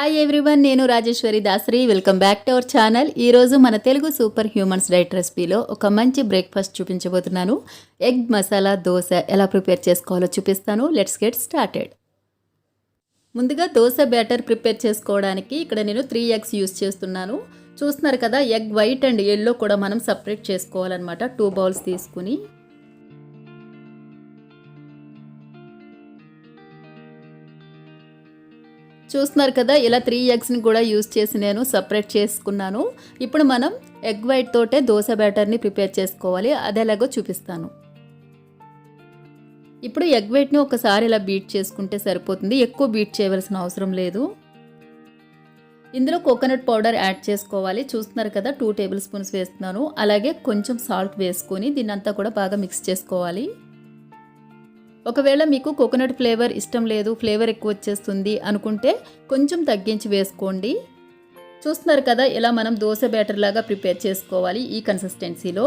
Hi everyone, నేను Rajeshwari Dasari. Welcome back to our channel. ఈరోజు మన తెలుగు సూపర్ హ్యూమన్స్ డైట్ రెసిపీలో ఒక మంచి బ్రేక్ఫాస్ట్ చూపించబోతున్నాను. ఎగ్ మసాలా దోశ ఎలా ప్రిపేర్ చేసుకోవాలో చూపిస్తాను. Let's get started. ముందుగా దోశ బ్యాటర్ ప్రిపేర్ చేసుకోవడానికి ఇక్కడ నేను 3 ఎగ్స్ యూస్ చేస్తున్నాను. చూస్తున్నారు కదా, ఎగ్ వైట్ అండ్ ఎల్లో కూడా మనం సపరేట్ చేసుకోవాలన్నమాట. 2 బౌల్స్ తీసుకుని చూస్తున్నారు కదా, ఇలా 3 ఎగ్స్ని కూడా యూస్ చేసి నేను సపరేట్ చేసుకున్నాను. ఇప్పుడు మనం ఎగ్ వైట్ తోటే దోశ బ్యాటర్ని ప్రిపేర్ చేసుకోవాలి. అది ఎలాగో చూపిస్తాను. ఇప్పుడు ఎగ్ వైట్ని ఒకసారి ఇలా బీట్ చేసుకుంటే సరిపోతుంది. ఎక్కువ బీట్ చేయవలసిన అవసరం లేదు. ఇందులో కోకోనట్ పౌడర్ యాడ్ చేసుకోవాలి. చూస్తున్నారు కదా, 2 టేబుల్ స్పూన్స్ వేస్తున్నాను. అలాగే కొంచెం సాల్ట్ వేసుకొని దీన్నంతా కూడా బాగా మిక్స్ చేసుకోవాలి. ఒకవేళ మీకు కోకోనట్ ఫ్లేవర్ ఇష్టం లేదు, ఫ్లేవర్ ఎక్కువ వచ్చేస్తుంది అనుకుంటే కొంచెం తగ్గించి వేసుకోండి. చూస్తున్నారు కదా, ఇలా మనం దోశ బ్యాటర్ లాగా ప్రిపేర్ చేసుకోవాలి. ఈ కన్సిస్టెన్సీలో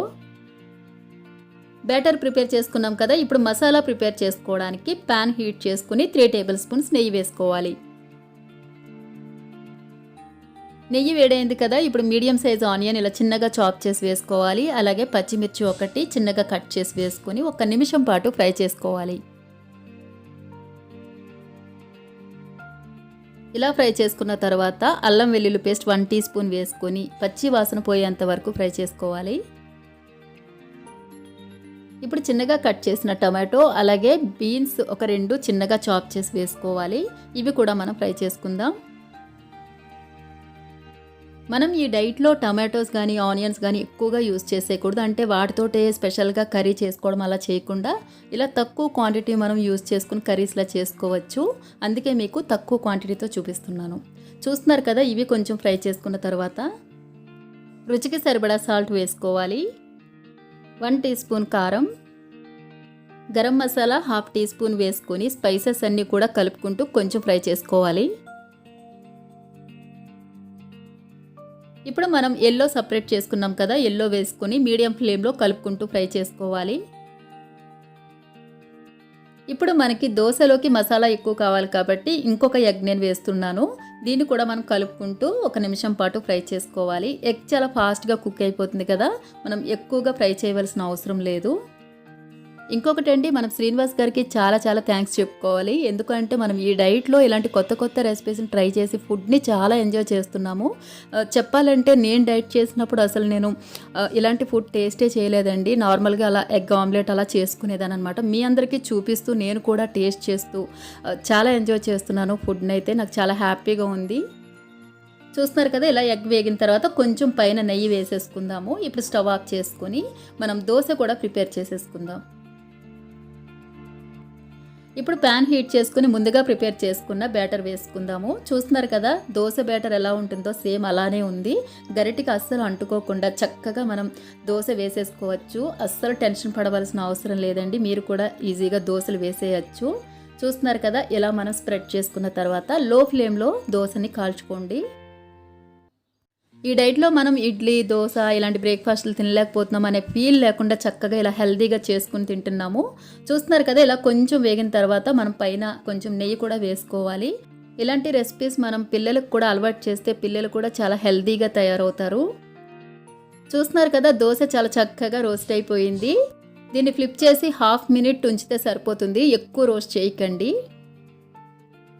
బ్యాటర్ ప్రిపేర్ చేసుకున్నాం కదా. ఇప్పుడు మసాలా ప్రిపేర్ చేసుకోవడానికి ప్యాన్ హీట్ చేసుకుని 3 టేబుల్ స్పూన్స్ నెయ్యి వేసుకోవాలి. నెయ్యి వేడైంది కదా, ఇప్పుడు మీడియం సైజ్ ఆనియన్ ఇలా చిన్నగా చాప్ చేసి వేసుకోవాలి. అలాగే పచ్చిమిర్చి ఒకటి చిన్నగా కట్ చేసి వేసుకొని 1 నిమిషం పాటు ఫ్రై చేసుకోవాలి. ఇలా ఫ్రై చేసుకున్న తర్వాత అల్లం వెల్లుల్లి పేస్ట్ 1 టీ స్పూన్ వేసుకొని పచ్చి వాసన పోయేంత వరకు ఫ్రై చేసుకోవాలి. ఇప్పుడు చిన్నగా కట్ చేసిన టమాటో అలాగే బీన్స్ ఒక 2 చిన్నగా చాప్ చేసి వేసుకోవాలి. ఇవి కూడా మనం ఫ్రై చేసుకుందాం. మనం ఈ డైట్లో టమాటోస్ కానీ ఆనియన్స్ కానీ ఎక్కువగా యూస్ చేసేయకూడదు. అంటే వాటితోటే స్పెషల్గా కర్రీ చేసుకోవడం అలా చేయకుండా ఇలా తక్కువ క్వాంటిటీ మనం యూస్ చేసుకుని కర్రీస్లా చేసుకోవచ్చు. అందుకే మీకు తక్కువ క్వాంటిటీతో చూపిస్తున్నాను. చూస్తున్నారు కదా, ఇవి కొంచెం ఫ్రై చేసుకున్న తర్వాత రుచికి సరిపడా సాల్ట్ వేసుకోవాలి. 1 టీ స్పూన్ కారం, గరం మసాలా 1/2 టీ స్పూన్ వేసుకొని స్పైసెస్ అన్నీ కూడా కలుపుకుంటూ కొంచెం ఫ్రై చేసుకోవాలి. ఇప్పుడు మనం ఎల్లో సపరేట్ చేసుకున్నాం కదా, ఎల్లో వేసుకొని మీడియం ఫ్లేమ్లో కలుపుకుంటూ ఫ్రై చేసుకోవాలి. ఇప్పుడు మనకి దోశలోకి మసాలా ఎక్కువ కావాలి కాబట్టి ఇంకొక ఎగ్ నేను వేస్తున్నాను. దీన్ని కూడా మనం కలుపుకుంటూ 1 నిమిషం పాటు ఫ్రై చేసుకోవాలి. ఎగ్ చాలా ఫాస్ట్గా కుక్ అయిపోతుంది కదా, మనం ఎక్కువగా ఫ్రై చేయవలసిన అవసరం లేదు. ఇంకొకటండి, మనం శ్రీనివాస్ గారికి చాలా థ్యాంక్స్ చెప్పుకోవాలి. ఎందుకంటే మనం ఈ డైట్లో ఇలాంటి కొత్త రెసిపీస్ని ట్రై చేసి ఫుడ్ని చాలా ఎంజాయ్ చేస్తున్నాము. చెప్పాలంటే నేను డైట్ చేసినప్పుడు అసలు నేను ఇలాంటి ఫుడ్ టేస్టే చేయలేదండి. నార్మల్గా అలా ఎగ్ ఆమ్లెట్ అలా చేసుకునేదాన్ని అనమాట. మీ అందరికీ చూపిస్తూ నేను కూడా టేస్ట్ చేస్తూ చాలా ఎంజాయ్ చేస్తున్నాను ఫుడ్ని. అయితే నాకు చాలా హ్యాపీగా ఉంది. చూస్తున్నారు కదా, ఇలా ఎగ్ వేగిన తర్వాత కొంచెం పైన నెయ్యి వేసేసుకుందాము. ఇప్పుడు స్టవ్ ఆఫ్ చేసుకొని మనం దోశ కూడా ప్రిపేర్ చేసేసుకుందాం. ఇప్పుడు ప్యాన్ హీట్ చేసుకుని ముందుగా ప్రిపేర్ చేసుకున్న బ్యాటర్ వేసుకుందాము. చూస్తున్నారు కదా, దోశ బ్యాటర్ ఎలా ఉంటుందో సేమ్ అలానే ఉంది. గరిటికి అస్సలు అంటుకోకుండా చక్కగా మనం దోశ వేసేసుకోవచ్చు. అస్సలు టెన్షన్ పడవలసిన అవసరం లేదండి. మీరు కూడా ఈజీగా దోశలు వేసేయచ్చు. చూస్తున్నారు కదా, ఇలా మనం స్ప్రెడ్ చేసుకున్న తర్వాత లో ఫ్లేమ్లో దోశని కాల్చుకోండి. ఈ డైట్లో మనం ఇడ్లీ, దోశ ఇలాంటి బ్రేక్ఫాస్ట్లు తినలేకపోతున్నాం అనే ఫీల్ లేకుండా చక్కగా ఇలా హెల్తీగా చేసుకుని తింటున్నాము. చూస్తున్నారు కదా, ఇలా కొంచెం వేగిన తర్వాత మనం పైన కొంచెం నెయ్యి కూడా వేసుకోవాలి. ఇలాంటి రెసిపీస్ మనం పిల్లలకు కూడా అలవాటు చేస్తే పిల్లలు కూడా చాలా హెల్తీగా తయారవుతారు. చూస్తున్నారు కదా, దోశ చాలా చక్కగా రోస్ట్ అయిపోయింది. దీన్ని ఫ్లిప్ చేసి 1/2 మినిట్ ఉంచితే సరిపోతుంది. ఎక్కువ రోస్ట్ చేయకండి.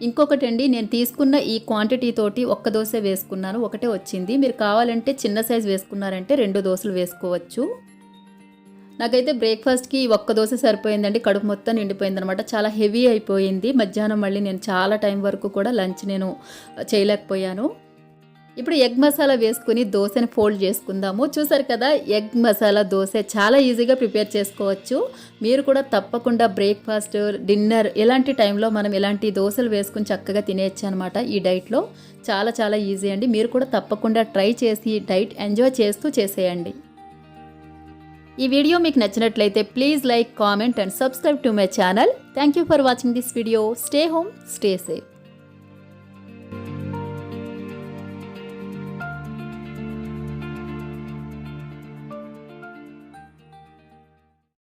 ఇంకొకటండి, నేను తీసుకున్న ఈ క్వాంటిటీ తోటి 1 దోశ వేసుకున్నాను, ఒకటే వచ్చింది. మీరు కావాలంటే చిన్న సైజు వేసుకున్నారంటే 2 దోశలు వేసుకోవచ్చు. నాకైతే బ్రేక్ఫాస్ట్కి 1 దోశ సరిపోయిందండి. కడుపు మొత్తం నిండిపోయింది అనమాట. చాలా హెవీ అయిపోయింది. మధ్యాహ్నం మళ్ళీ నేను చాలా టైం వరకు కూడా లంచ్ నేను చేయలేకపోయాను. ఇప్పుడు ఎగ్ మసాలా వేసుకుని దోశని ఫోల్డ్ చేసుకుందాము. చూసారు కదా, ఎగ్ మసాలా దోశ చాలా ఈజీగా ప్రిపేర్ చేసుకోవచ్చు. మీరు కూడా తప్పకుండా బ్రేక్ఫాస్ట్, డిన్నర్ ఇలాంటి టైంలో మనం ఇలాంటి దోశలు వేసుకుని చక్కగా తినేయచ్చు అనమాట. ఈ డైట్లో చాలా ఈజీ అండి. మీరు కూడా తప్పకుండా ట్రై చేసి డైట్ ఎంజాయ్ చేస్తూ చేసేయండి. ఈ వీడియో మీకు నచ్చినట్లయితే please like, comment and subscribe to my channel. Thank you for watching this video. Stay home, stay safe.